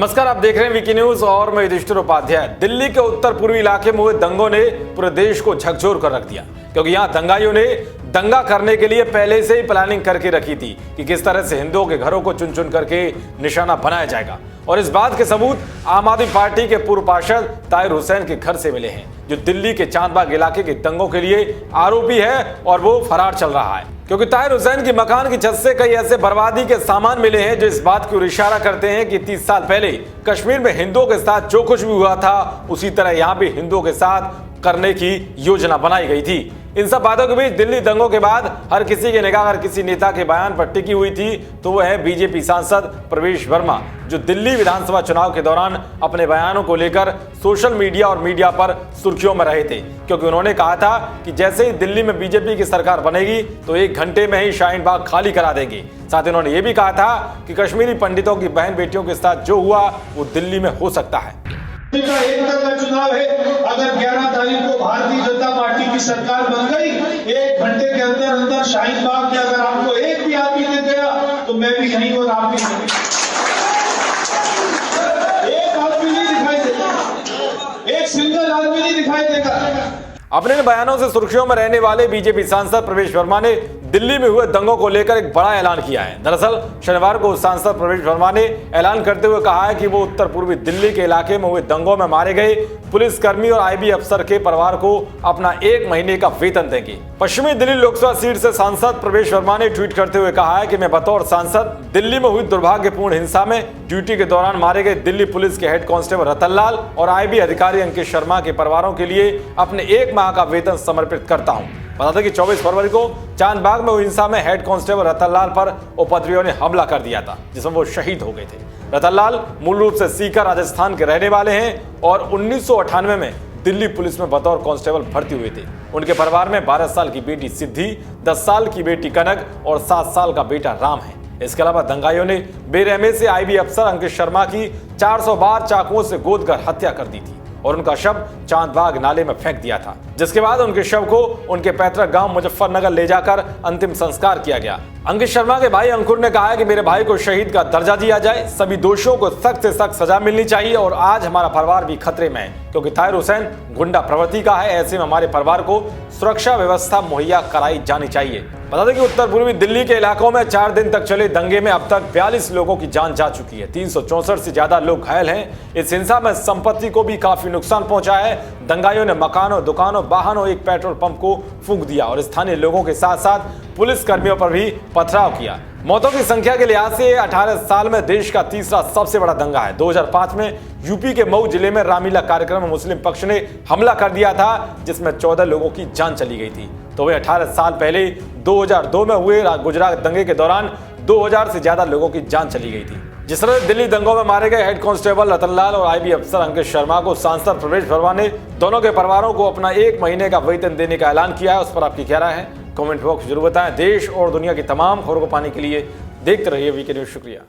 नमस्कार, आप देख रहे हैं वीकी न्यूज और मैं युधिष्ठिर उपाध्याय। दिल्ली के उत्तर पूर्वी इलाके में हुए दंगों ने पूरे देश को झकझोर कर रख दिया, क्योंकि यहाँ दंगाइयों ने दंगा करने के लिए पहले से ही प्लानिंग करके रखी थी कि किस तरह से हिंदुओं के घरों को चुन चुन करके निशाना बनाया जाएगा। और इस बात के सबूत आम आदमी पार्टी के पूर्व पार्षद ताहिर हुसैन के घर से मिले हैं, जो दिल्ली के चांदबाग इलाके के दंगों के लिए आरोपी है और वो फरार चल रहा है। क्योंकि ताहिर हुसैन की मकान की छत से कई ऐसे बर्बादी के सामान मिले हैं जो इस बात की ओर इशारा करते हैं कि 30 साल पहले कश्मीर में हिंदुओं के साथ जो कुछ भी हुआ था, उसी तरह यहाँ भी हिंदुओं के साथ करने की योजना बनाई गई थी। इन सब बातों के बीच दिल्ली दंगों के बाद हर किसी की निगाह हर किसी नेता के बयान पर टिकी हुई थी, तो वह है बीजेपी सांसद प्रवेश वर्मा, जो दिल्ली विधानसभा चुनाव के दौरान अपने बयानों को लेकर सोशल मीडिया और मीडिया पर सुर्खियों में रहे थे। क्योंकि उन्होंने कहा था कि जैसे ही दिल्ली में बीजेपी की सरकार बनेगी तो 1 घंटे में ही शाहीन बाग खाली करा देंगे। साथ ही उन्होंने ये भी कहा था कि कश्मीरी पंडितों की बहन बेटियों के साथ जो हुआ वो दिल्ली में हो सकता है। का 1 का चुनाव है, अगर 11 तारीख को भारतीय जनता पार्टी की सरकार बन गई, 1 घंटे के अंदर अंदर शाहीन बाग के अगर आपको एक भी आदमी दे गया तो मैं भी यहीं और आप भी यहीं। एक आदमी नहीं दिखाई देगा, एक सिंगल आदमी नहीं दिखाई देगा। अपने बयानों से सुर्खियों में रहने वाले बीजेपी सांसद प्रवेश वर्मा ने दिल्ली में हुए दंगों को लेकर एक बड़ा ऐलान किया है। दरअसल शनिवार को सांसद प्रवेश वर्मा ने ऐलान करते हुए कहा है कि वो उत्तर पूर्वी दिल्ली के इलाके में हुए दंगों में मारे गए पुलिसकर्मी और आईबी अफसर के परिवार को अपना 1 महीने का वेतन देंगे। पश्चिमी दिल्ली लोकसभा सीट से सांसद प्रवेश वर्मा ने ट्वीट करते हुए कहा है कि मैं बतौर सांसद दिल्ली में हुई दुर्भाग्यपूर्ण हिंसा में ड्यूटी के दौरान मारे गए दिल्ली पुलिस के हेड कांस्टेबल रतन लाल और आईबी अधिकारी अंकित शर्मा के परिवारों के लिए अपने 1 माह का वेतन समर्पित करता हूं। बता दें कि 24 फरवरी को चांदबाग में हुई हिंसा में हेड कांस्टेबल रतन लाल पर उपद्रवियों ने हमला कर दिया था, जिसमें वो शहीद हो गए थे। रतन लाल मूल रूप से सीकर राजस्थान के रहने वाले हैं और 1998 में दिल्ली पुलिस में बतौर कांस्टेबल भर्ती हुए थे। उनके परिवार में 12 साल की बेटी सिद्धि, 10 साल की बेटी कनक और 7 साल का बेटा राम है। इसके अलावा दंगाइयों ने बेरहमी से आईबी अफसर अंकित शर्मा की 400 बार चाकुओं से गोदकर हत्या कर दी थी और उनका शव चांदबाग नाले में फेंक दिया था, जिसके बाद उनके शव को उनके पैतृक गांव मुजफ्फरनगर ले जाकर अंतिम संस्कार किया गया। अंकित शर्मा के भाई अंकुर ने कहा है कि मेरे भाई को शहीद का दर्जा दिया जाए, सभी दोषियों को सख्त से सख्त सजा मिलनी चाहिए और आज हमारा परिवार भी खतरे में है, क्योंकि ताहिर हुसैन गुंडा प्रवृत्ति का है। ऐसे में हमारे परिवार को सुरक्षा व्यवस्था मुहैया कराई जानी चाहिए। बता दें कि उत्तर पूर्वी दिल्ली के इलाकों में 4 दिन तक चले दंगे में अब तक 42 लोगों की जान जा चुकी है। 364 से ज्यादा लोग घायल हैं। इस हिंसा में संपत्ति को भी काफी नुकसान पहुंचा है। दंगाइयों ने मकानों, दुकानों, वाहनों, एक पेट्रोल पंप को फूंक दिया और स्थानीय लोगों के साथ साथ पुलिस कर्मियों पर भी पथराव किया। मौतों की संख्या के लिहाज से 18 साल में देश का तीसरा सबसे बड़ा दंगा है। 2005 में यूपी के मऊ जिले में रामलीला कार्यक्रम में मुस्लिम पक्ष ने हमला कर दिया था, जिसमें 14 लोगों की जान चली गई थी। तो वह 18 साल पहले 2002 में हुए गुजरात दंगे के दौरान 2000 से ज्यादा लोगों की जान चली गई थी। जिस तरह दिल्ली दंगों में मारे गए हेड कांस्टेबल रतन लाल और आईबी अफसर अंकित शर्मा को सांसद प्रवेश वर्मा ने दोनों के परिवारों को अपना 1 महीने का वेतन देने का ऐलान किया है, उस पर आपकी क्या राय है? कमेंट बॉक्स जरूर बताएं। देश और दुनिया की तमाम खबरों को पाने के लिए देखते रहिए वीके न्यूज। शुक्रिया।